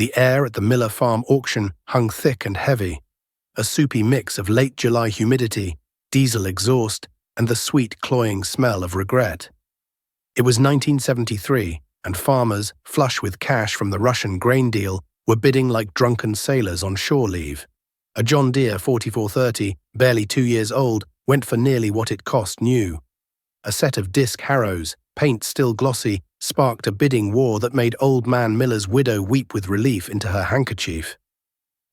The air at the Miller Farm auction hung thick and heavy, a soupy mix of late July humidity, diesel exhaust, and the sweet, cloying smell of regret. It was 1973, and farmers, flush with cash from the Russian grain deal, were bidding like drunken sailors on shore leave. A John Deere 4430, barely 2 years old, went for nearly what it cost new. A set of disc harrows, paint still glossy, sparked a bidding war that made Old Man Miller's widow weep with relief into her handkerchief.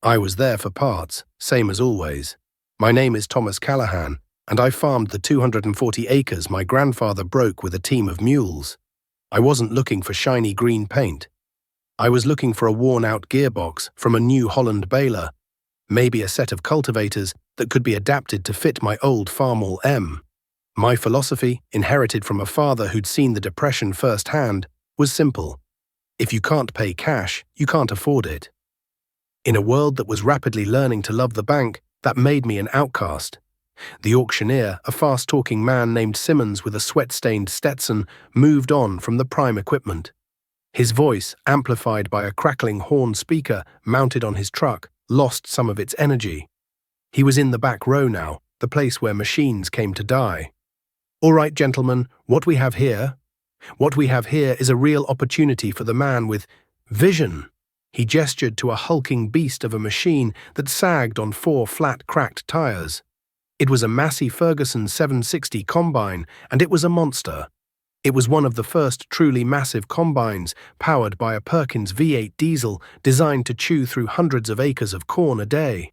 I was there for parts, same as always. My name is Thomas Callahan, and I farmed the 240 acres my grandfather broke with a team of mules. I wasn't looking for shiny green paint. I was looking for a worn-out gearbox from a New Holland baler, maybe a set of cultivators that could be adapted to fit my old Farmall M. My philosophy, inherited from a father who'd seen the Depression firsthand, was simple. If you can't pay cash, you can't afford it. In a world that was rapidly learning to love the bank, that made me an outcast. The auctioneer, a fast-talking man named Simmons with a sweat-stained Stetson, moved on from the prime equipment. His voice, amplified by a crackling horn speaker mounted on his truck, lost some of its energy. He was in the back row now, the place where machines came to die. "All right, gentlemen, what we have here is a real opportunity for the man with vision." He gestured to a hulking beast of a machine that sagged on 4 flat, cracked tires. It was a Massey Ferguson 760 combine, and it was a monster. It was one of the first truly massive combines, powered by a Perkins V8 diesel designed to chew through hundreds of acres of corn a day.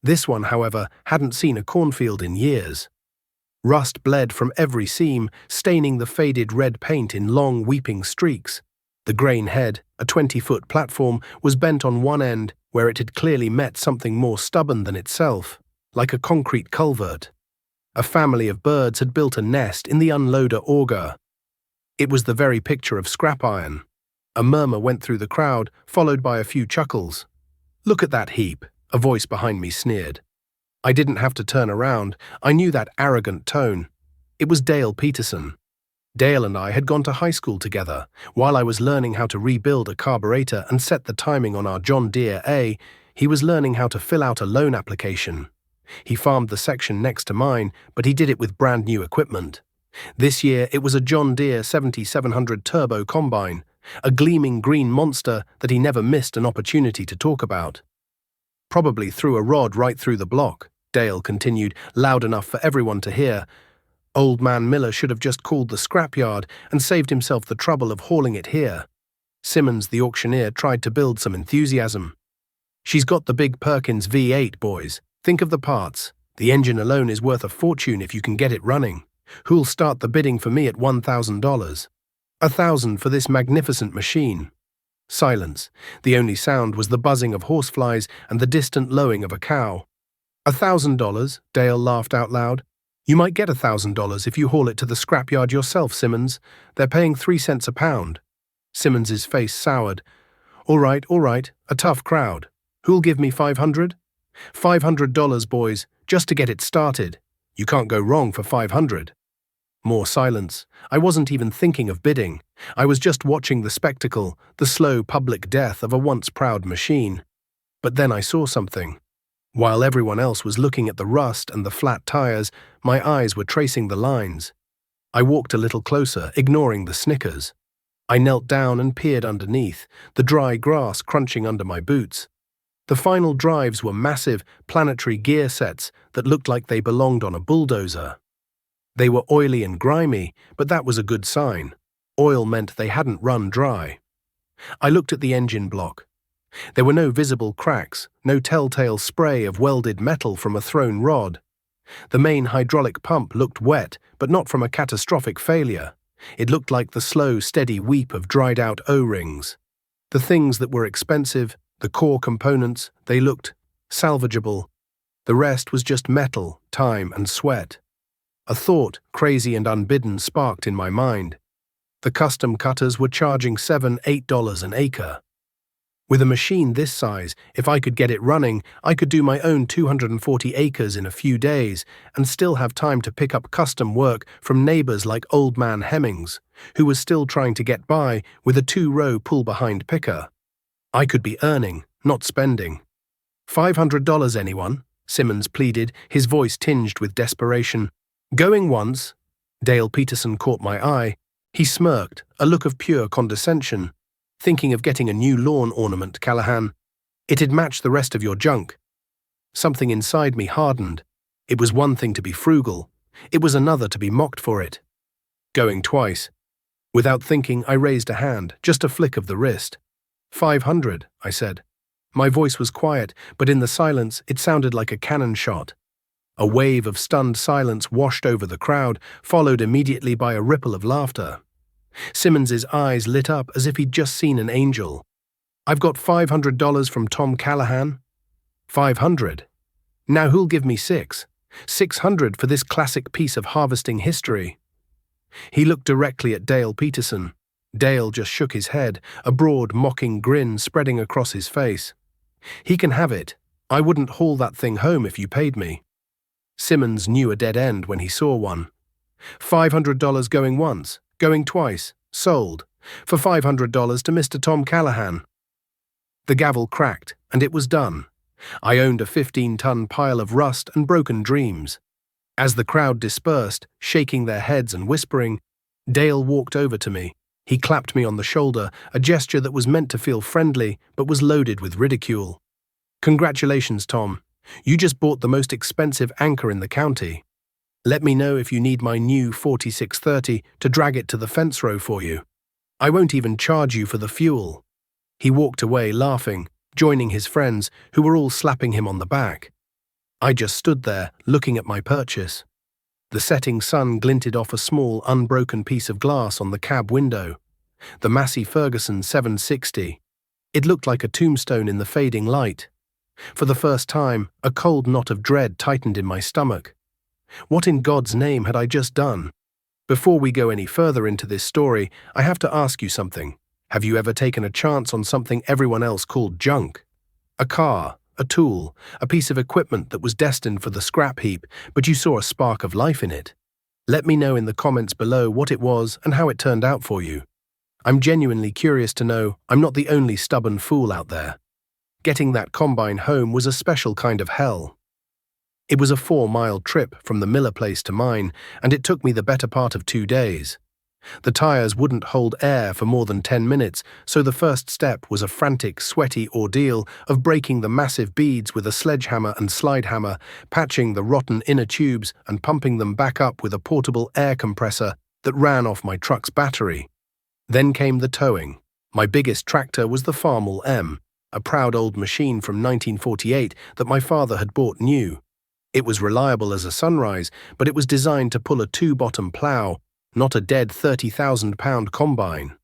This one, however, hadn't seen a cornfield in years. Rust bled from every seam, staining the faded red paint in long, weeping streaks. The grain head, a 20-foot platform, was bent on one end where it had clearly met something more stubborn than itself, like a concrete culvert. A family of birds had built a nest in the unloader auger. It was the very picture of scrap iron. A murmur went through the crowd, followed by a few chuckles. "Look at that heap," a voice behind me sneered. I didn't have to turn around. I knew that arrogant tone. It was Dale Peterson. Dale and I had gone to high school together. While I was learning how to rebuild a carburetor and set the timing on our John Deere A, he was learning how to fill out a loan application. He farmed the section next to mine, but he did it with brand new equipment. This year, it was a John Deere 7700 turbo combine, a gleaming green monster that he never missed an opportunity to talk about. "Probably threw a rod right through the block," Dale continued, loud enough for everyone to hear. "Old Man Miller should have just called the scrapyard and saved himself the trouble of hauling it here." Simmons, the auctioneer, tried to build some enthusiasm. "She's got the big Perkins V8, boys. Think of the parts. The engine alone is worth a fortune if you can get it running. Who'll start the bidding for me at $1,000? $1,000 for this magnificent machine." Silence. The only sound was the buzzing of horseflies and the distant lowing of a cow. $1,000, Dale laughed out loud. "You might get $1,000 if you haul it to the scrapyard yourself, Simmons. They're paying 3 cents a pound." Simmons's face soured. All right, a tough crowd. Who'll give me $500? $500, boys, just to get it started. You can't go wrong for $500. More silence. I wasn't even thinking of bidding. I was just watching the spectacle, the slow public death of a once proud machine. But then I saw something. While everyone else was looking at the rust and the flat tires, my eyes were tracing the lines. I walked a little closer, ignoring the snickers. I knelt down and peered underneath, the dry grass crunching under my boots. The final drives were massive, planetary gear sets that looked like they belonged on a bulldozer. They were oily and grimy, but that was a good sign. Oil meant they hadn't run dry. I looked at the engine block. There were no visible cracks, no telltale spray of welded metal from a thrown rod. The main hydraulic pump looked wet, but not from a catastrophic failure. It looked like the slow, steady weep of dried-out O-rings. The things that were expensive, the core components, they looked salvageable. The rest was just metal, time, and sweat. A thought, crazy and unbidden, sparked in my mind. The custom cutters were charging $7, $8 an acre. With a machine this size, if I could get it running, I could do my own 240 acres in a few days and still have time to pick up custom work from neighbors like Old Man Hemmings, who was still trying to get by with a 2-row pull-behind picker. I could be earning, not spending. $500, anyone? Simmons pleaded, his voice tinged with desperation. Going once? Dale Peterson caught my eye. He smirked, a look of pure condescension. Thinking of getting a new lawn ornament, Callahan. It'd match the rest of your junk. Something inside me hardened. It was one thing to be frugal. It was another to be mocked for it. Going twice. Without thinking, I raised a hand, just a flick of the wrist. 500, I said. My voice was quiet, but in the silence it sounded like a cannon shot. A wave of stunned silence washed over the crowd, followed immediately by a ripple of laughter. Simmons's eyes lit up as if he'd just seen an angel. I've got $500 from Tom Callahan. 500. Now who'll give me 600 for this classic piece of harvesting history? He looked directly at Dale Peterson. Dale just shook his head, a broad, mocking grin spreading across his face. He can have it. I wouldn't haul that thing home if you paid me. Simmons knew a dead end when he saw one. $500 going once, going twice, sold. For $500 to Mr. Tom Callahan. The gavel cracked, and it was done. I owned a 15-ton pile of rust and broken dreams. As the crowd dispersed, shaking their heads and whispering, Dale walked over to me. He clapped me on the shoulder, a gesture that was meant to feel friendly, but was loaded with ridicule. Congratulations, Tom. You just bought the most expensive anchor in the county. Let me know if you need my new 4630 to drag it to the fence row for you. I won't even charge you for the fuel. He walked away laughing, joining his friends, who were all slapping him on the back. I just stood there, looking at my purchase. The setting sun glinted off a small, unbroken piece of glass on the cab window. The Massey Ferguson 760. It looked like a tombstone in the fading light. For the first time, a cold knot of dread tightened in my stomach. What in God's name had I just done? Before we go any further into this story, I have to ask you something. Have you ever taken a chance on something everyone else called junk? A car, a tool, a piece of equipment that was destined for the scrap heap, but you saw a spark of life in it. Let me know in the comments below what it was and how it turned out for you. I'm genuinely curious to know I'm not the only stubborn fool out there. Getting that combine home was a special kind of hell. It was a 4-mile trip from the Miller place to mine, and it took me the better part of 2 days. The tires wouldn't hold air for more than 10 minutes, so the first step was a frantic, sweaty ordeal of breaking the massive beads with a sledgehammer and slide hammer, patching the rotten inner tubes and pumping them back up with a portable air compressor that ran off my truck's battery. Then came the towing. My biggest tractor was the Farmall M, a proud old machine from 1948 that my father had bought new. It was reliable as a sunrise, but it was designed to pull a 2-bottom plow, not a dead 30,000-pound combine.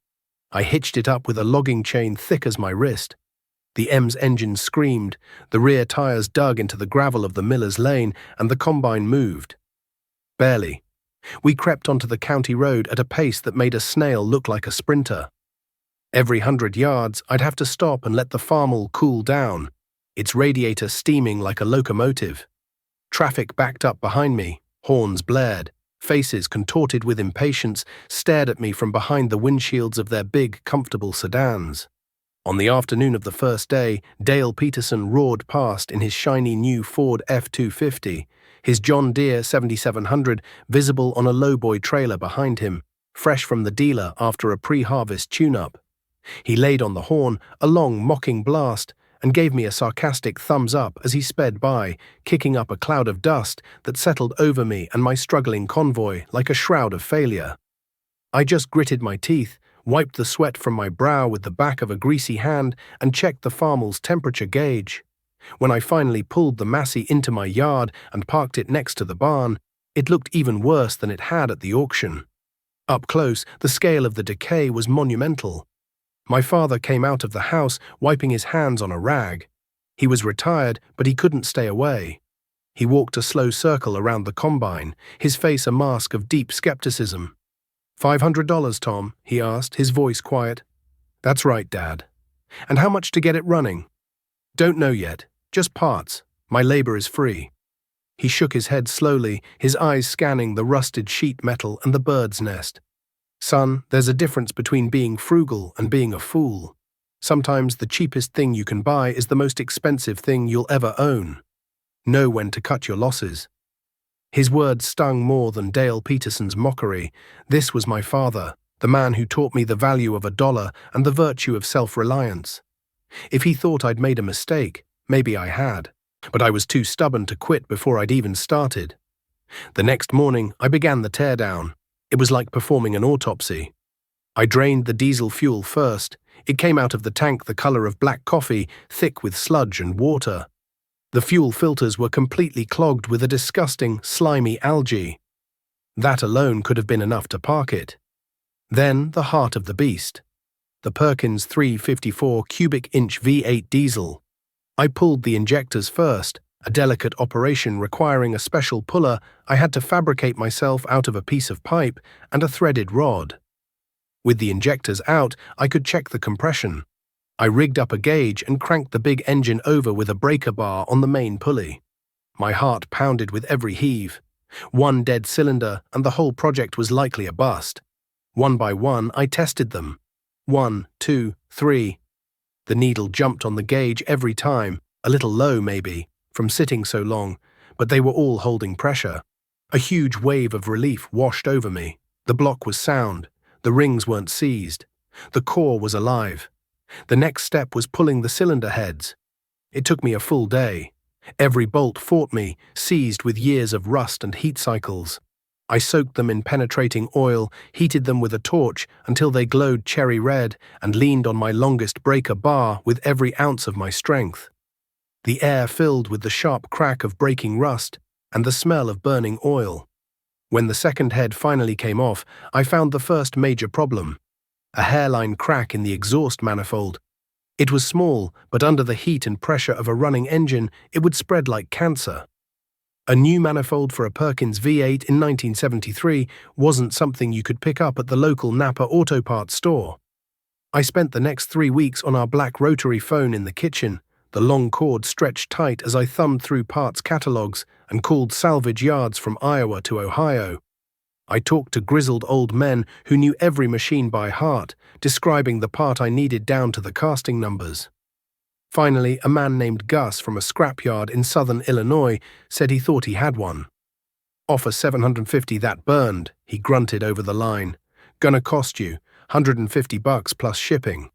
I hitched it up with a logging chain thick as my wrist. The M's engine screamed, the rear tires dug into the gravel of the miller's lane, and the combine moved. Barely. We crept onto the county road at a pace that made a snail look like a sprinter. Every 100 yards, I'd have to stop and let the Farmall cool down, its radiator steaming like a locomotive. Traffic backed up behind me, horns blared. Faces contorted with impatience stared at me from behind the windshields of their big, comfortable sedans. On the afternoon of the first day, Dale Peterson roared past in his shiny new Ford F-250, his John Deere 7700 visible on a lowboy trailer behind him, fresh from the dealer after a pre-harvest tune-up. He laid on the horn, a long, mocking blast, and gave me a sarcastic thumbs up as he sped by, kicking up a cloud of dust that settled over me and my struggling convoy like a shroud of failure. I just gritted my teeth, wiped the sweat from my brow with the back of a greasy hand, and checked the Farmall's temperature gauge. When I finally pulled the Massey into my yard and parked it next to the barn, it looked even worse than it had at the auction. Up close, the scale of the decay was monumental. My father came out of the house, wiping his hands on a rag. He was retired, but he couldn't stay away. He walked a slow circle around the combine, his face a mask of deep skepticism. $500, Tom, he asked, his voice quiet. That's right, Dad. And how much to get it running? Don't know yet, just parts. My labor is free. He shook his head slowly, his eyes scanning the rusted sheet metal and the bird's nest. Son, there's a difference between being frugal and being a fool. Sometimes the cheapest thing you can buy is the most expensive thing you'll ever own. Know when to cut your losses. His words stung more than Dale Peterson's mockery. This was my father, the man who taught me the value of $1 and the virtue of self-reliance. If he thought I'd made a mistake, maybe I had. But I was too stubborn to quit before I'd even started. The next morning, I began the teardown. It was like performing an autopsy. I drained the diesel fuel first. It came out of the tank the color of black coffee, thick with sludge and water. The fuel filters were completely clogged with a disgusting, slimy algae. That alone could have been enough to park it. Then the heart of the beast. The Perkins 354 cubic inch V8 diesel. I pulled the injectors first, a delicate operation requiring a special puller I had to fabricate myself out of a piece of pipe and a threaded rod. With the injectors out, I could check the compression. I rigged up a gauge and cranked the big engine over with a breaker bar on the main pulley. My heart pounded with every heave. One dead cylinder and the whole project was likely a bust. One by one, I tested them. 1, 2, 3. The needle jumped on the gauge every time, a little low maybe, from sitting so long, but they were all holding pressure. A huge wave of relief washed over me. The block was sound. The rings weren't seized. The core was alive. The next step was pulling the cylinder heads. It took me a full day. Every bolt fought me, seized with years of rust and heat cycles. I soaked them in penetrating oil, heated them with a torch until they glowed cherry red, and leaned on my longest breaker bar with every ounce of my strength. The air filled with the sharp crack of breaking rust and the smell of burning oil. When the second head finally came off, I found the first major problem. A hairline crack in the exhaust manifold. It was small, but under the heat and pressure of a running engine, it would spread like cancer. A new manifold for a Perkins V8 in 1973 wasn't something you could pick up at the local Napa Auto Parts store. I spent the next 3 weeks on our black rotary phone in the kitchen, the long cord stretched tight as I thumbed through parts catalogs and called salvage yards from Iowa to Ohio. I talked to grizzled old men who knew every machine by heart, describing the part I needed down to the casting numbers. Finally, a man named Gus from a scrapyard in southern Illinois said he thought he had one. "Offer $750 that burned," he grunted over the line. "Gonna cost you $150 plus shipping."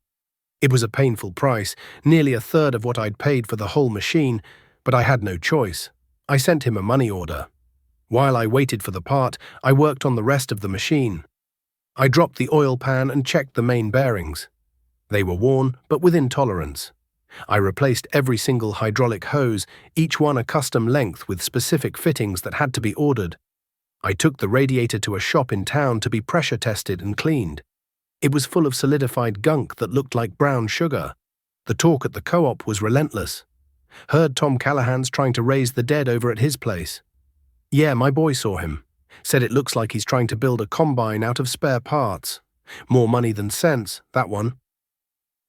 It was a painful price, nearly a third of what I'd paid for the whole machine, but I had no choice. I sent him a money order. While I waited for the part, I worked on the rest of the machine. I dropped the oil pan and checked the main bearings. They were worn, but within tolerance. I replaced every single hydraulic hose, each one a custom length with specific fittings that had to be ordered. I took the radiator to a shop in town to be pressure tested and cleaned. It was full of solidified gunk that looked like brown sugar. The talk at the co-op was relentless. Heard Tom Callahan's trying to raise the dead over at his place. Yeah, my boy saw him. Said it looks like he's trying to build a combine out of spare parts. More money than sense, that one.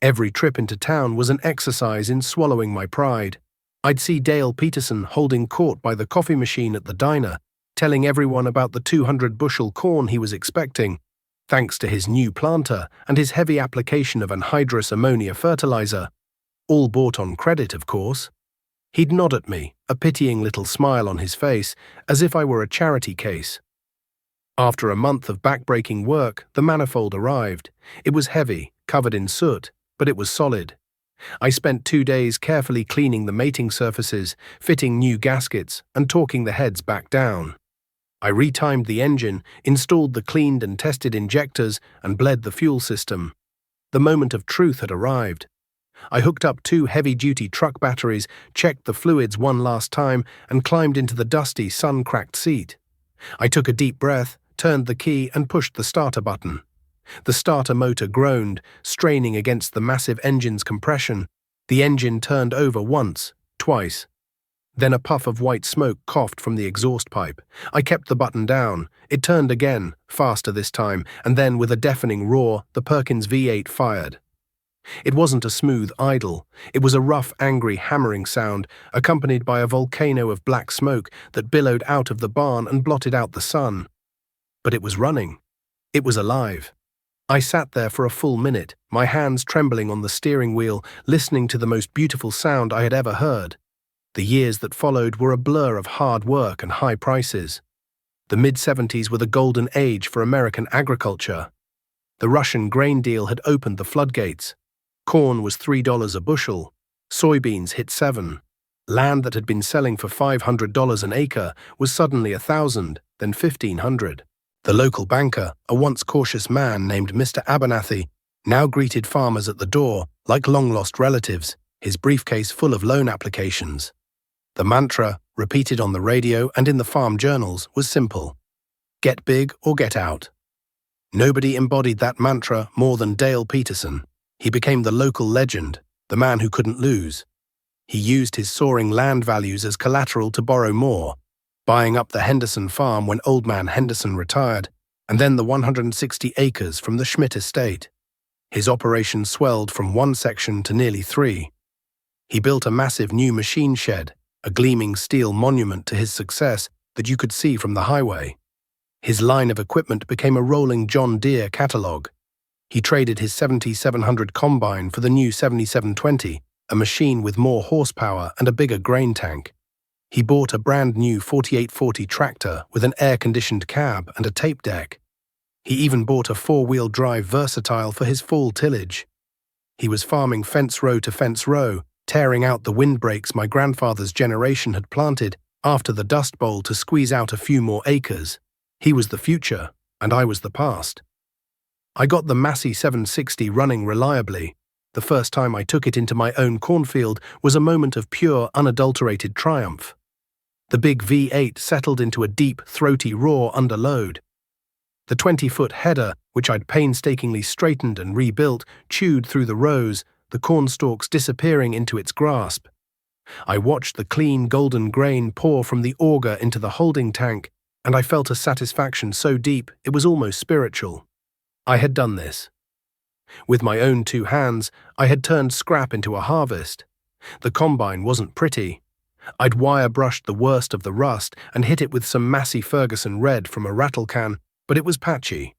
Every trip into town was an exercise in swallowing my pride. I'd see Dale Peterson holding court by the coffee machine at the diner, telling everyone about the 200-bushel corn he was expecting, thanks to his new planter and his heavy application of anhydrous ammonia fertilizer. All bought on credit, of course. He'd nod at me, a pitying little smile on his face, as if I were a charity case. After a month of backbreaking work, the manifold arrived. It was heavy, covered in soot, but it was solid. I spent 2 days carefully cleaning the mating surfaces, fitting new gaskets, and torquing the heads back down. I retimed the engine, installed the cleaned and tested injectors, and bled the fuel system. The moment of truth had arrived. I hooked up 2 heavy-duty truck batteries, checked the fluids one last time, and climbed into the dusty, sun-cracked seat. I took a deep breath, turned the key, and pushed the starter button. The starter motor groaned, straining against the massive engine's compression. The engine turned over once, twice. Then a puff of white smoke coughed from the exhaust pipe. I kept the button down. It turned again, faster this time, and then with a deafening roar, the Perkins V8 fired. It wasn't a smooth idle. It was a rough, angry, hammering sound, accompanied by a volcano of black smoke that billowed out of the barn and blotted out the sun. But it was running. It was alive. I sat there for a full minute, my hands trembling on the steering wheel, listening to the most beautiful sound I had ever heard. The years that followed were a blur of hard work and high prices. The mid-70s were the golden age for American agriculture. The Russian grain deal had opened the floodgates. Corn was $3 a bushel. Soybeans hit $7. Land that had been selling for $500 an acre was suddenly $1,000, then $1,500. The local banker, a once cautious man named Mr. Abernathy, now greeted farmers at the door like long-lost relatives, his briefcase full of loan applications. The mantra, repeated on the radio and in the farm journals, was simple: get big or get out. Nobody embodied that mantra more than Dale Peterson. He became the local legend, the man who couldn't lose. He used his soaring land values as collateral to borrow more, buying up the Henderson farm when Old Man Henderson retired, and then the 160 acres from the Schmidt estate. His operation swelled from one section to nearly 3. He built a massive new machine shed, a gleaming steel monument to his success that you could see from the highway. His line of equipment became a rolling John Deere catalog. He traded his 7700 combine for the new 7720, a machine with more horsepower and a bigger grain tank. He bought a brand new 4840 tractor with an air-conditioned cab and a tape deck. He even bought a 4-wheel drive Versatile for his fall tillage. He was farming fence row to fence row, tearing out the windbreaks my grandfather's generation had planted after the Dust Bowl to squeeze out a few more acres. He was the future, and I was the past. I got the Massey 760 running reliably. The first time I took it into my own cornfield was a moment of pure, unadulterated triumph. The big V8 settled into a deep, throaty roar under load. The 20-foot header, which I'd painstakingly straightened and rebuilt, chewed through the rows, the corn stalks disappearing into its grasp. I watched the clean, golden grain pour from the auger into the holding tank, and I felt a satisfaction so deep it was almost spiritual. I had done this. With my own 2 hands, I had turned scrap into a harvest. The combine wasn't pretty. I'd wire-brushed the worst of the rust and hit it with some Massey Ferguson red from a rattle can, but it was patchy.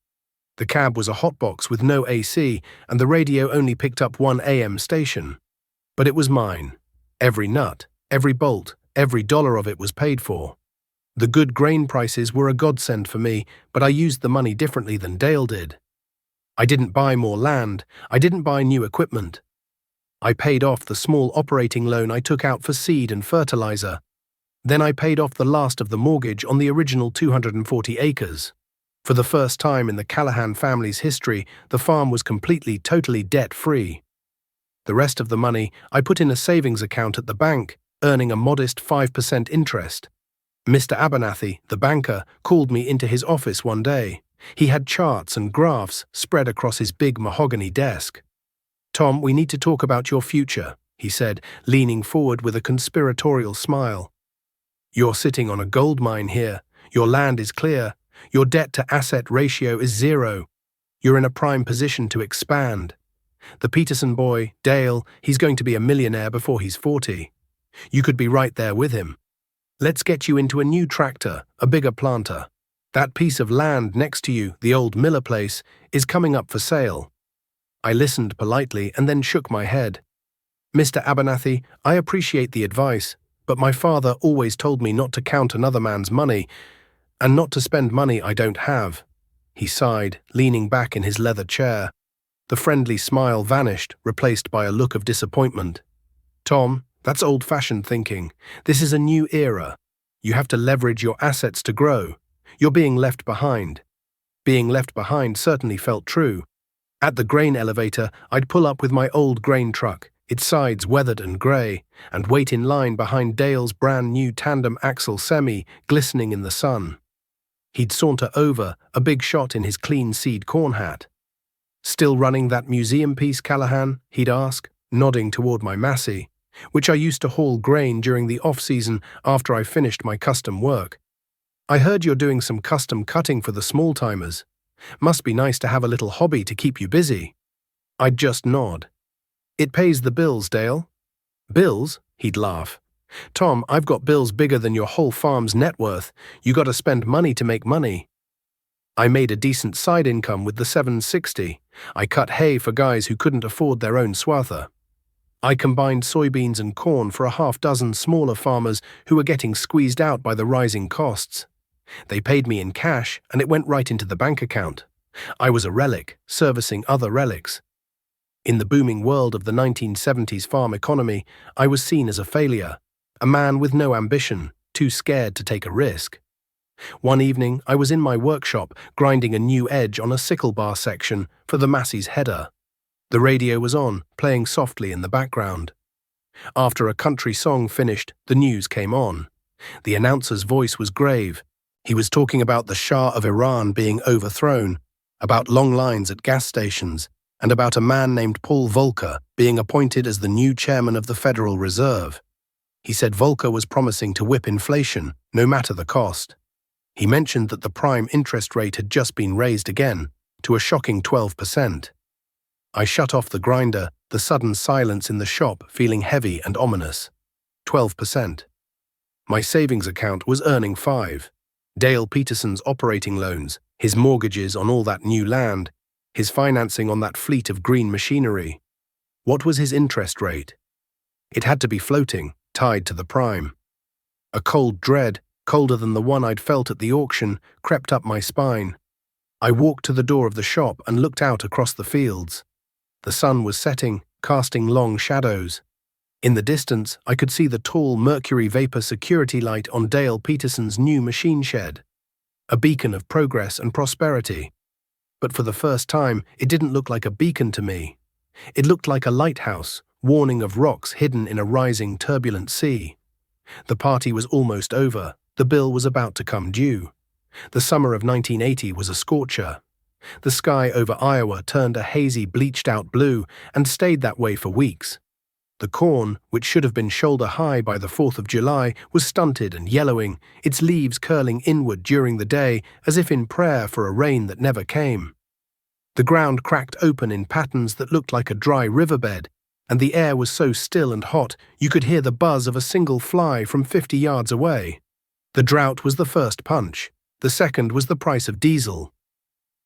The cab was a hotbox with no AC, and the radio only picked up 1 AM station. But it was mine. Every nut, every bolt, every dollar of it was paid for. The good grain prices were a godsend for me, but I used the money differently than Dale did. I didn't buy more land. I didn't buy new equipment. I paid off the small operating loan I took out for seed and fertilizer. Then I paid off the last of the mortgage on the original 240 acres. For the first time in the Callahan family's history, the farm was totally debt-free. The rest of the money I put in a savings account at the bank, earning a modest 5% interest. Mr. Abernathy, the banker, called me into his office one day. He had charts and graphs spread across his big mahogany desk. "Tom, we need to talk about your future," he said, leaning forward with a conspiratorial smile. "You're sitting on a gold mine here. Your land is clear. Your debt-to-asset ratio is 0. You're in a prime position to expand. The Peterson boy, Dale, he's going to be a millionaire before he's 40. You could be right there with him. Let's get you into a new tractor, a bigger planter. That piece of land next to you, the old Miller place, is coming up for sale." I listened politely and then shook my head. "Mr. Abernathy, I appreciate the advice, but my father always told me not to count another man's money, and not to spend money I don't have." He sighed, leaning back in his leather chair. The friendly smile vanished, replaced by a look of disappointment. "Tom, that's old-fashioned thinking. This is a new era. You have to leverage your assets to grow. You're being left behind." Being left behind certainly felt true. At the grain elevator, I'd pull up with my old grain truck, its sides weathered and grey, and wait in line behind Dale's brand-new tandem-axle semi, glistening in the sun. He'd saunter over, a big shot in his clean seed corn hat. "Still running that museum piece, Callahan?" he'd ask, nodding toward my Massey, which I used to haul grain during the off-season after I finished my custom work. "I heard you're doing some custom cutting for the small-timers. Must be nice to have a little hobby to keep you busy." I'd just nod. "It pays the bills, Dale." "Bills?" he'd laugh. "Tom, I've got bills bigger than your whole farm's net worth. You got to spend money to make money." I made a decent side income with the 760. I cut hay for guys who couldn't afford their own swather. I combined soybeans and corn for a half-dozen smaller farmers who were getting squeezed out by the rising costs. They paid me in cash, and it went right into the bank account. I was a relic, servicing other relics. In the booming world of the 1970s farm economy, I was seen as a failure, a man with no ambition, too scared to take a risk. One evening, I was in my workshop, grinding a new edge on a sickle bar section for the Massey's header. The radio was on, playing softly in the background. After a country song finished, the news came on. The announcer's voice was grave. He was talking about the Shah of Iran being overthrown, about long lines at gas stations, and about a man named Paul Volcker being appointed as the new chairman of the Federal Reserve. He said Volcker was promising to whip inflation, no matter the cost. He mentioned that the prime interest rate had just been raised again, to a shocking 12%. I shut off the grinder, the sudden silence in the shop feeling heavy and ominous. 12%. My savings account was earning 5. Dale Peterson's operating loans, his mortgages on all that new land, his financing on that fleet of green machinery. What was his interest rate? It had to be floating, tied to the prime. A cold dread, colder than the one I'd felt at the auction, crept up my spine. I walked to the door of the shop and looked out across the fields. The sun was setting, casting long shadows. In the distance, I could see the tall mercury vapor security light on Dale Peterson's new machine shed, a beacon of progress and prosperity. But for the first time, it didn't look like a beacon to me. It looked like a lighthouse, warning of rocks hidden in a rising turbulent sea. The party was almost over. The bill was about to come due. The summer of 1980 was a scorcher. The sky over Iowa turned a hazy, bleached-out blue and stayed that way for weeks. The corn, which should have been shoulder-high by the 4th of July, was stunted and yellowing, its leaves curling inward during the day as if in prayer for a rain that never came. The ground cracked open in patterns that looked like a dry riverbed, and the air was so still and hot you could hear the buzz of a single fly from 50 yards away. The drought was the first punch. The second was the price of diesel.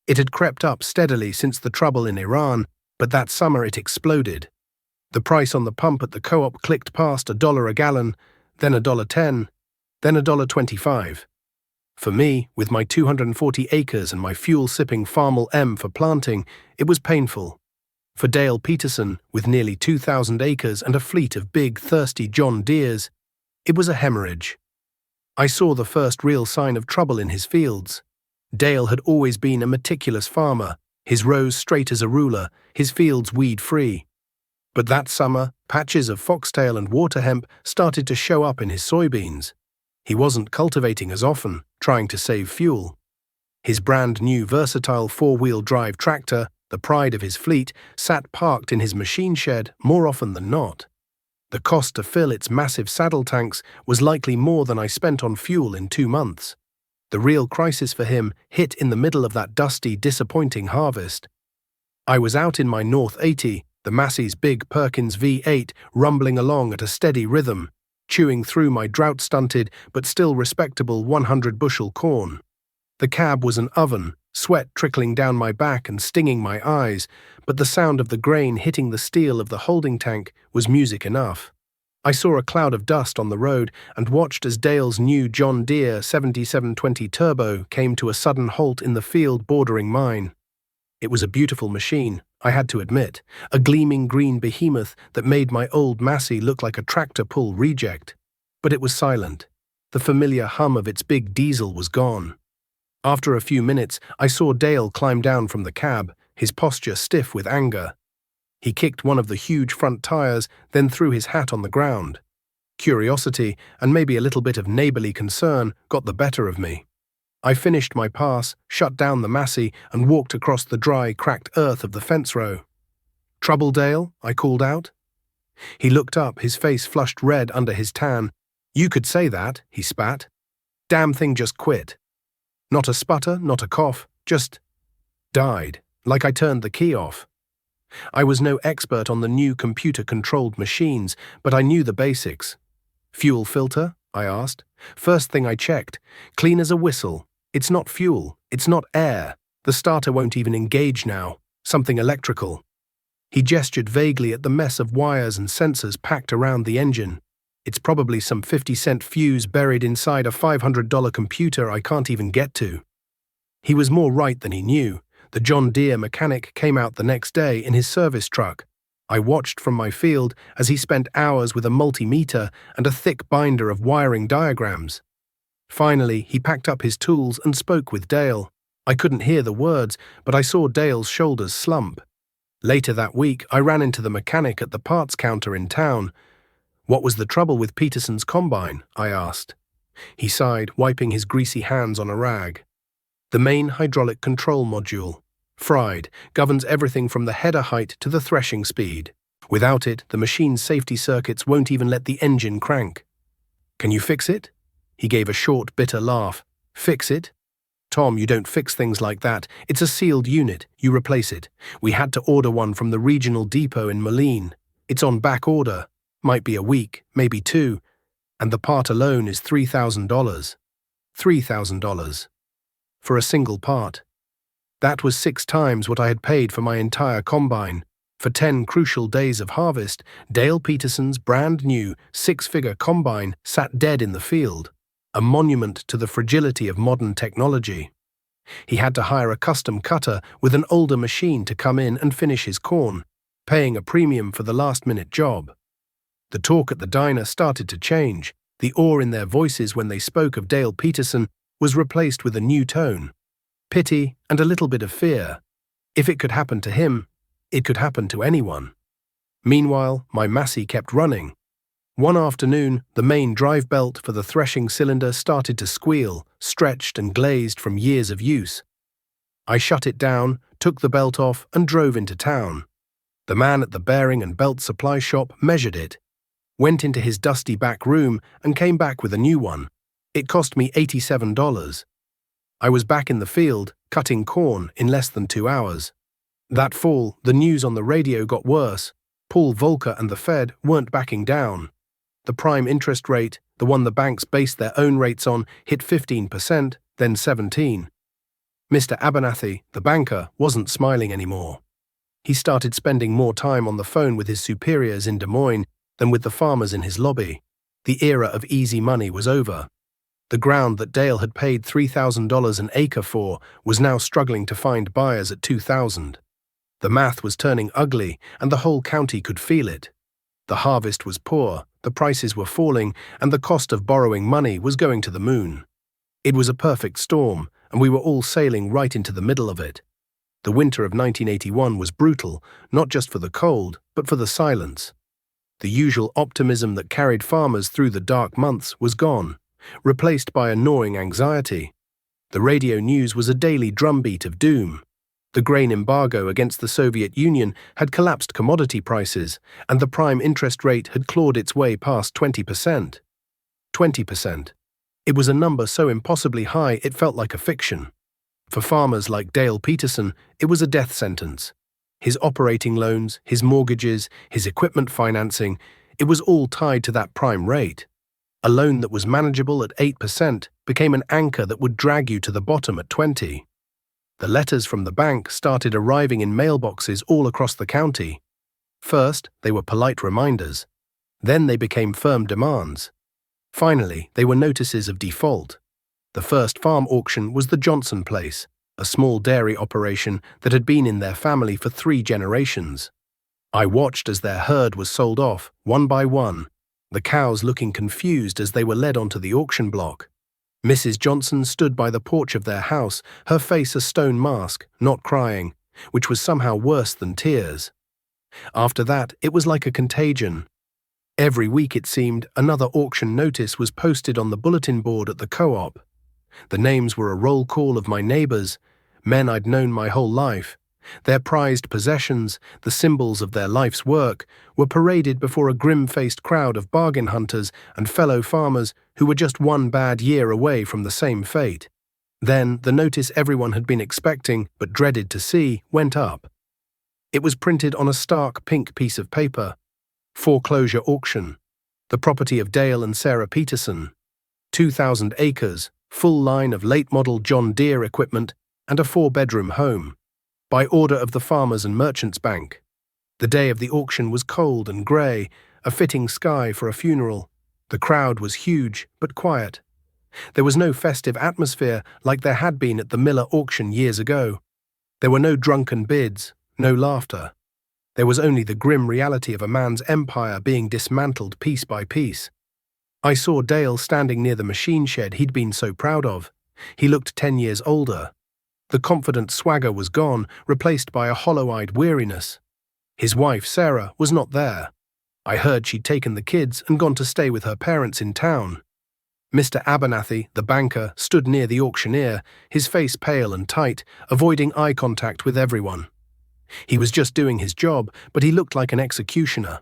It had crept up steadily since the trouble in Iran, but that summer it exploded. The price on the pump at the co-op clicked past $1 a gallon, then $1.10, then $1.25. For me, with my 240 acres and my fuel-sipping Farmall M for planting, it was painful. For Dale Peterson, with nearly 2,000 acres and a fleet of big, thirsty John Deeres, it was a hemorrhage. I saw the first real sign of trouble in his fields. Dale had always been a meticulous farmer, his rows straight as a ruler, his fields weed-free. But that summer, patches of foxtail and water hemp started to show up in his soybeans. He wasn't cultivating as often, trying to save fuel. His brand-new versatile four-wheel drive tractor, the pride of his fleet, sat parked in his machine shed more often than not. The cost to fill its massive saddle tanks was likely more than I spent on fuel in 2 months. The real crisis for him hit in the middle of that dusty, disappointing harvest. I was out in my North 80, the Massey's big Perkins V8 rumbling along at a steady rhythm, chewing through my drought-stunted but still respectable 100-bushel corn. The cab was an oven, sweat trickling down my back and stinging my eyes, but the sound of the grain hitting the steel of the holding tank was music enough. I saw a cloud of dust on the road and watched as Dale's new John Deere 7720 Turbo came to a sudden halt in the field bordering mine. It was a beautiful machine, I had to admit, a gleaming green behemoth that made my old Massey look like a tractor-pull reject. But it was silent. The familiar hum of its big diesel was gone. After a few minutes, I saw Dale climb down from the cab, his posture stiff with anger. He kicked one of the huge front tires, then threw his hat on the ground. Curiosity, and maybe a little bit of neighborly concern, got the better of me. I finished my pass, shut down the Massey, and walked across the dry, cracked earth of the fence row. "Trouble, Dale?" I called out. He looked up, his face flushed red under his tan. "You could say that," he spat. "Damn thing just quit. Not a sputter, not a cough, just died, like I turned the key off." I was no expert on the new computer-controlled machines, but I knew the basics. "Fuel filter?" I asked. "First thing I checked. Clean as a whistle. It's not fuel, it's not air. The starter won't even engage now. Something electrical. He gestured vaguely at the mess of wires and sensors packed around the engine. It's probably some 50-cent fuse buried inside a $500 computer I can't even get to. He was more right than he knew. The John Deere mechanic came out the next day in his service truck. I watched from my field as he spent hours with a multimeter and a thick binder of wiring diagrams. Finally, he packed up his tools and spoke with Dale. I couldn't hear the words, but I saw Dale's shoulders slump. Later that week, I ran into the mechanic at the parts counter in town. "What was the trouble with Peterson's combine?" I asked. He sighed, wiping his greasy hands on a rag. "The main hydraulic control module, fried, governs everything from the header height to the threshing speed. Without it, the machine's safety circuits won't even let the engine crank." "Can you fix it?" He gave a short, bitter laugh. "Fix it? Tom, you don't fix things like that. It's a sealed unit. You replace it. We had to order one from the regional depot in Moline. It's on back order. Might be a week, maybe 2. And the part alone is $3,000. $3,000. For a single part. That was 6 times what I had paid for my entire combine. For 10 crucial days of harvest, Dale Peterson's brand-new 6-figure combine sat dead in the field, a monument to the fragility of modern technology. He had to hire a custom cutter with an older machine to come in and finish his corn, paying a premium for the last-minute job. The talk at the diner started to change. The awe in their voices when they spoke of Dale Peterson was replaced with a new tone. Pity and a little bit of fear. If it could happen to him, it could happen to anyone. Meanwhile, my Massey kept running. One afternoon, the main drive belt for the threshing cylinder started to squeal, stretched and glazed from years of use. I shut it down, took the belt off, and drove into town. The man at the bearing and belt supply shop measured it, went into his dusty back room, and came back with a new one. It cost me $87. I was back in the field, cutting corn, in less than 2 hours. That fall, the news on the radio got worse. Paul Volcker and the Fed weren't backing down. The prime interest rate, the one the banks based their own rates on, hit 15%, then 17%. Mr. Abernathy, the banker, wasn't smiling anymore. He started spending more time on the phone with his superiors in Des Moines than with the farmers in his lobby. The era of easy money was over. The ground that Dale had paid $3,000 an acre for was now struggling to find buyers at $2,000. The math was turning ugly, and the whole county could feel it. The harvest was poor, the prices were falling, and the cost of borrowing money was going to the moon. It was a perfect storm, and we were all sailing right into the middle of it. The winter of 1981 was brutal, not just for the cold, but for the silence. The usual optimism that carried farmers through the dark months was gone, replaced by a gnawing anxiety. The radio news was a daily drumbeat of doom. The grain embargo against the Soviet Union had collapsed commodity prices, and the prime interest rate had clawed its way past 20%. 20%. It was a number so impossibly high it felt like a fiction. For farmers like Dale Peterson, it was a death sentence. His operating loans, his mortgages, his equipment financing, it was all tied to that prime rate. A loan that was manageable at 8% became an anchor that would drag you to the bottom at 20%. The letters from the bank started arriving in mailboxes all across the county. First, they were polite reminders. Then they became firm demands. Finally, they were notices of default. The first farm auction was the Johnson place, a small dairy operation that had been in their family for 3 generations. I watched as their herd was sold off, one by one, the cows looking confused as they were led onto the auction block. Mrs. Johnson stood by the porch of their house, her face a stone mask, not crying, which was somehow worse than tears. After that, it was like a contagion. Every week, it seemed, another auction notice was posted on the bulletin board at the co-op. The names were a roll call of my neighbors, men I'd known my whole life. Their prized possessions, the symbols of their life's work, were paraded before a grim-faced crowd of bargain hunters and fellow farmers who were just one bad year away from the same fate. Then, the notice everyone had been expecting but dreaded to see went up. It was printed on a stark pink piece of paper. Foreclosure auction. The property of Dale and Sarah Peterson. 2,000 acres, full line of late-model John Deere equipment, and a 4-bedroom home, by order of the Farmers and Merchants Bank. The day of the auction was cold and grey, a fitting sky for a funeral. The crowd was huge but quiet. There was no festive atmosphere like there had been at the Miller auction years ago. There were no drunken bids, no laughter. There was only the grim reality of a man's empire being dismantled piece by piece. I saw Dale standing near the machine shed he'd been so proud of. He looked 10 years older. The confident swagger was gone, replaced by a hollow-eyed weariness. His wife, Sarah, was not there. I heard she'd taken the kids and gone to stay with her parents in town. Mr. Abernathy, the banker, stood near the auctioneer, his face pale and tight, avoiding eye contact with everyone. He was just doing his job, but he looked like an executioner.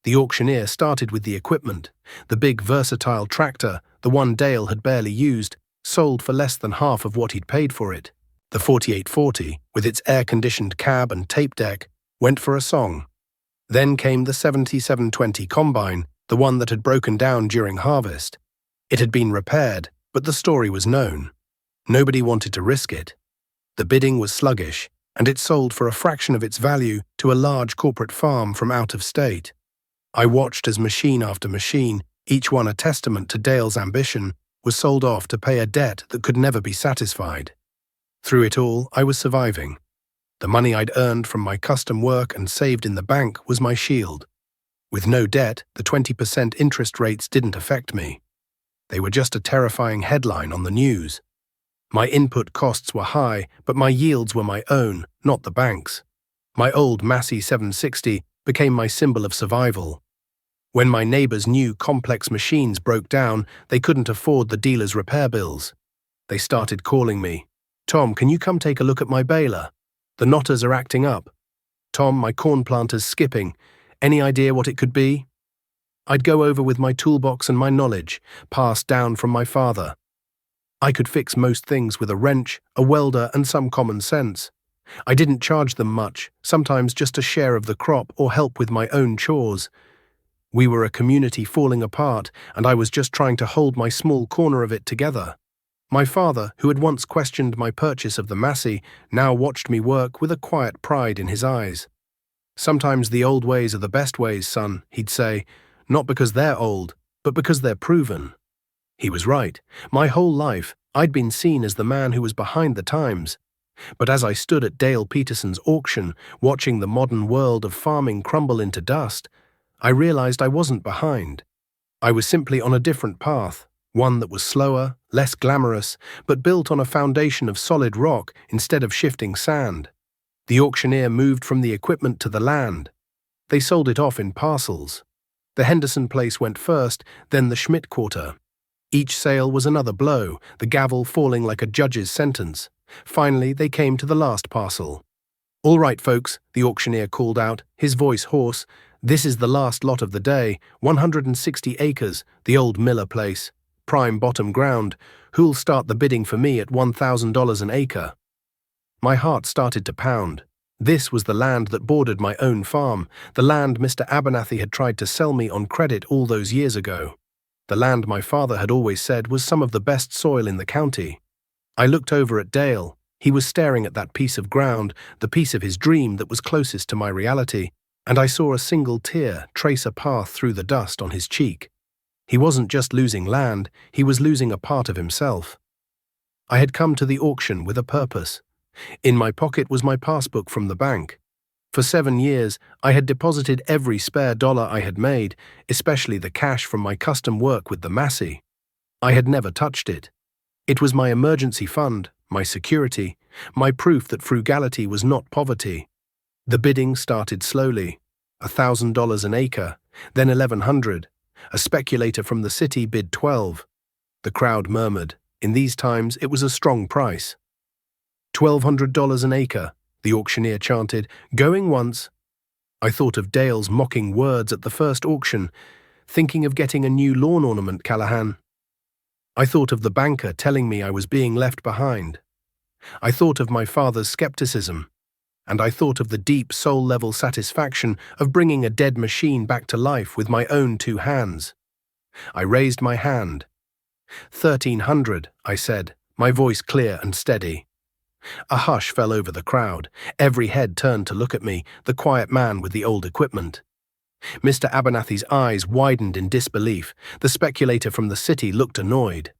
The auctioneer started with the equipment. The big versatile tractor, the one Dale had barely used, sold for less than half of what he'd paid for it. The 4840, with its air-conditioned cab and tape deck, went for a song. Then came the 7720 combine, the one that had broken down during harvest. It had been repaired, but the story was known. Nobody wanted to risk it. The bidding was sluggish, and it sold for a fraction of its value to a large corporate farm from out of state. I watched as machine after machine, each one a testament to Dale's ambition, was sold off to pay a debt that could never be satisfied. Through it all, I was surviving. The money I'd earned from my custom work and saved in the bank was my shield. With no debt, the 20% interest rates didn't affect me. They were just a terrifying headline on the news. My input costs were high, but my yields were my own, not the bank's. My old Massey 760 became my symbol of survival. When my neighbors' new complex machines broke down, they couldn't afford the dealer's repair bills. They started calling me. "Tom, can you come take a look at my baler? The knotters are acting up. Tom, my corn planter's skipping. Any idea what it could be?" I'd go over with my toolbox and my knowledge, passed down from my father. I could fix most things with a wrench, a welder, and some common sense. I didn't charge them much, sometimes just a share of the crop or help with my own chores. We were a community falling apart, and I was just trying to hold my small corner of it together. My father, who had once questioned my purchase of the Massey, now watched me work with a quiet pride in his eyes. "Sometimes the old ways are the best ways, son," he'd say, "not because they're old, but because they're proven." He was right. My whole life, I'd been seen as the man who was behind the times. But as I stood at Dale Peterson's auction, watching the modern world of farming crumble into dust, I realized I wasn't behind. I was simply on a different path, one that was slower, less glamorous, but built on a foundation of solid rock instead of shifting sand. The auctioneer moved from the equipment to the land. They sold it off in parcels. The Henderson place went first, then the Schmidt quarter. Each sale was another blow, the gavel falling like a judge's sentence. Finally, they came to the last parcel. "All right, folks," the auctioneer called out, his voice hoarse. "This is the last lot of the day, 160 acres, the old Miller place. Prime bottom ground. Who'll start the bidding for me at $1,000 an acre?" My heart started to pound. This was the land that bordered my own farm, the land Mr. Abernathy had tried to sell me on credit all those years ago. The land my father had always said was some of the best soil in the county. I looked over at Dale. He was staring at that piece of ground, the piece of his dream that was closest to my reality, and I saw a single tear trace a path through the dust on his cheek. He wasn't just losing land, he was losing a part of himself. I had come to the auction with a purpose. In my pocket was my passbook from the bank. For 7 years, I had deposited every spare dollar I had made, especially the cash from my custom work with the Massey. I had never touched it. It was my emergency fund, my security, my proof that frugality was not poverty. The bidding started slowly. $1,000 an acre, then $1,100. A speculator from the city bid $12. The crowd murmured. In these times, it was a strong price. $1,200 an acre, the auctioneer chanted, going once. I thought of Dale's mocking words at the first auction, thinking of getting a new lawn ornament, Callahan. I thought of the banker telling me I was being left behind. I thought of my father's skepticism. And I thought of the deep soul-level satisfaction of bringing a dead machine back to life with my own 2 hands. I raised my hand. "1,300, I said, my voice clear and steady. A hush fell over the crowd. Every head turned to look at me, the quiet man with the old equipment. Mr. Abernathy's eyes widened in disbelief. The speculator from the city looked annoyed.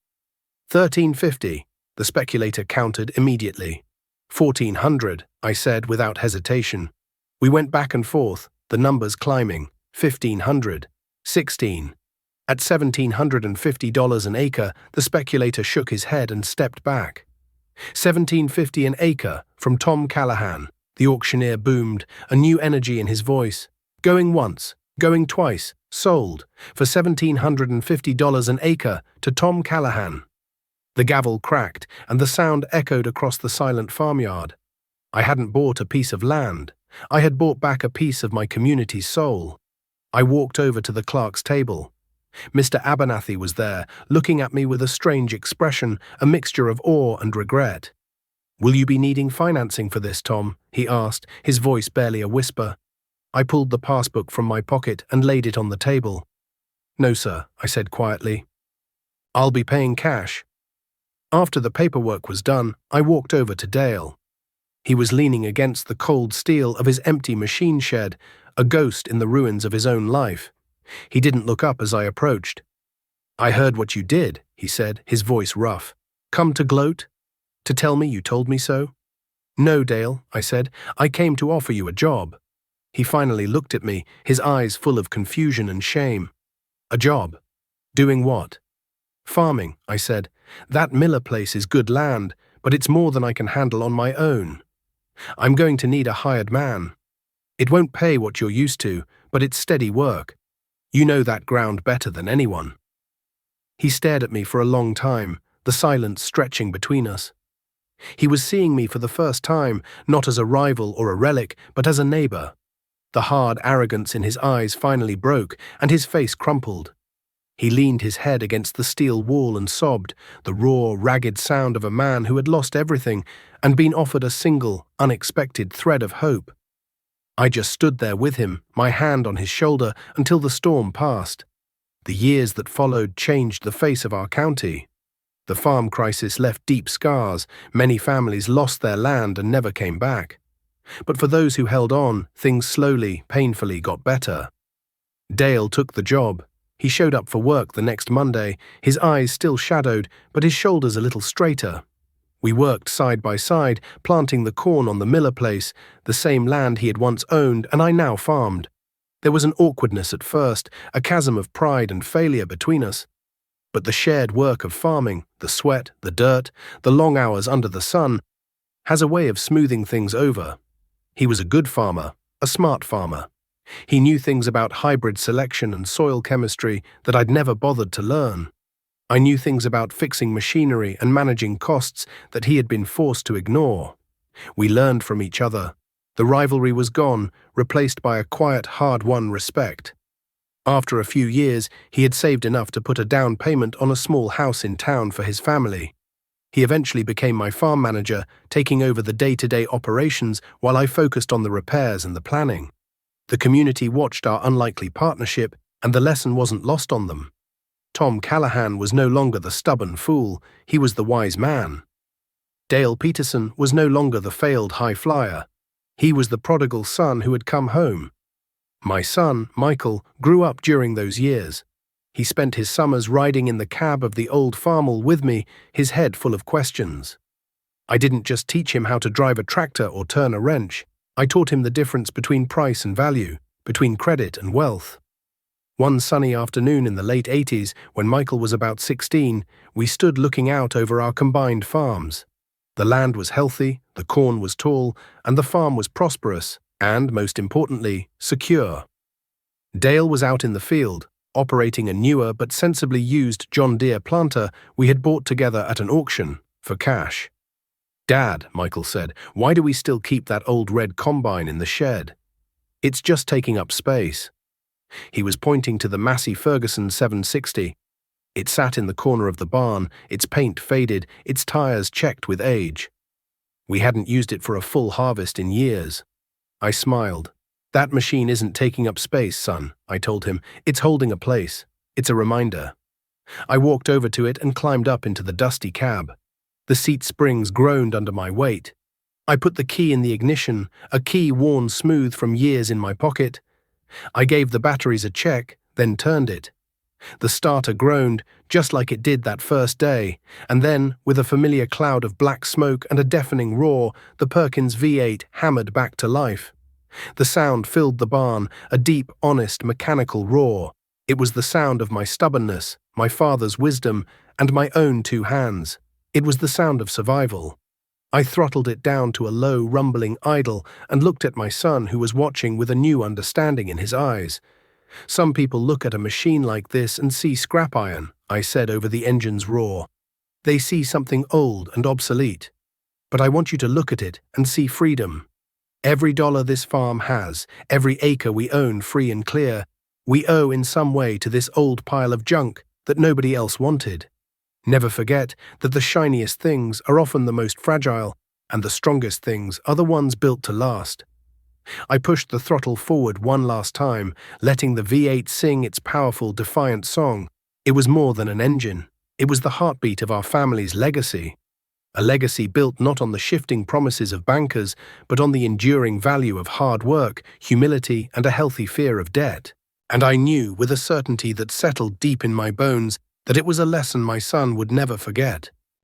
1,350, the speculator countered immediately. 1,400, I said without hesitation. We went back and forth, the numbers climbing. 1,500, 16. At $1,750 an acre, the speculator shook his head and stepped back. 1,750 an acre, from Tom Callahan. The auctioneer boomed, a new energy in his voice. Going once, going twice, sold, for $1,750 an acre to Tom Callahan. The gavel cracked, and the sound echoed across the silent farmyard. I hadn't bought a piece of land. I had bought back a piece of my community's soul. I walked over to the clerk's table. Mr. Abernathy was there, looking at me with a strange expression, a mixture of awe and regret. "Will you be needing financing for this, Tom?" he asked, his voice barely a whisper. I pulled the passbook from my pocket and laid it on the table. "No, sir," I said quietly. "I'll be paying cash." After the paperwork was done, I walked over to Dale. He was leaning against the cold steel of his empty machine shed, a ghost in the ruins of his own life. He didn't look up as I approached. "I heard what you did," he said, his voice rough. "Come to gloat? To tell me you told me so?" "No, Dale," I said. "I came to offer you a job." He finally looked at me, his eyes full of confusion and shame. "A job? Doing what?" "Farming," I said. "That Miller place is good land, but it's more than I can handle on my own. I'm going to need a hired man. It won't pay what you're used to, but it's steady work. You know that ground better than anyone." He stared at me for a long time, the silence stretching between us. He was seeing me for the first time, not as a rival or a relic, but as a neighbor. The hard arrogance in his eyes finally broke, and his face crumpled. He leaned his head against the steel wall and sobbed, the raw, ragged sound of a man who had lost everything and been offered a single, unexpected thread of hope. I just stood there with him, my hand on his shoulder, until the storm passed. The years that followed changed the face of our county. The farm crisis left deep scars. Many families lost their land and never came back. But for those who held on, things slowly, painfully got better. Dale took the job. He showed up for work the next Monday, his eyes still shadowed, but his shoulders a little straighter. We worked side by side, planting the corn on the Miller place, the same land he had once owned and I now farmed. There was an awkwardness at first, a chasm of pride and failure between us. But the shared work of farming, the sweat, the dirt, the long hours under the sun, has a way of smoothing things over. He was a good farmer, a smart farmer. He knew things about hybrid selection and soil chemistry that I'd never bothered to learn. I knew things about fixing machinery and managing costs that he had been forced to ignore. We learned from each other. The rivalry was gone, replaced by a quiet, hard-won respect. After a few years, he had saved enough to put a down payment on a small house in town for his family. He eventually became my farm manager, taking over the day-to-day operations while I focused on the repairs and the planning. The community watched our unlikely partnership, and the lesson wasn't lost on them. Tom Callahan was no longer the stubborn fool, he was the wise man. Dale Peterson was no longer the failed high flyer. He was the prodigal son who had come home. My son, Michael, grew up during those years. He spent his summers riding in the cab of the old farmall with me, his head full of questions. I didn't just teach him how to drive a tractor or turn a wrench. I taught him the difference between price and value, between credit and wealth. One sunny afternoon in the late 80s, when Michael was about 16, we stood looking out over our combined farms. The land was healthy, the corn was tall, and the farm was prosperous, and, most importantly, secure. Dale was out in the field, operating a newer but sensibly used John Deere planter we had bought together at an auction, for cash. "Dad," Michael said, "why do we still keep that old red combine in the shed? It's just taking up space." He was pointing to the Massey Ferguson 760. It sat in the corner of the barn, its paint faded, its tires checked with age. We hadn't used it for a full harvest in years. I smiled. "That machine isn't taking up space, son," I told him. "It's holding a place. It's a reminder." I walked over to it and climbed up into the dusty cab. The seat springs groaned under my weight. I put the key in the ignition, a key worn smooth from years in my pocket. I gave the batteries a check, then turned it. The starter groaned, just like it did that first day, and then, with a familiar cloud of black smoke and a deafening roar, the Perkins V8 hammered back to life. The sound filled the barn, a deep, honest, mechanical roar. It was the sound of my stubbornness, my father's wisdom, and my own 2 hands. It was the sound of survival. I throttled it down to a low, rumbling idle and looked at my son, who was watching with a new understanding in his eyes. "Some people look at a machine like this and see scrap iron," I said over the engine's roar. "They see something old and obsolete. But I want you to look at it and see freedom. Every dollar this farm has, every acre we own free and clear, we owe in some way to this old pile of junk that nobody else wanted. Never forget that the shiniest things are often the most fragile, and the strongest things are the ones built to last." I pushed the throttle forward one last time, letting the V8 sing its powerful, defiant song. It was more than an engine. It was the heartbeat of our family's legacy. A legacy built not on the shifting promises of bankers, but on the enduring value of hard work, humility, and a healthy fear of debt. And I knew, with a certainty that settled deep in my bones, that it was a lesson my son would never forget.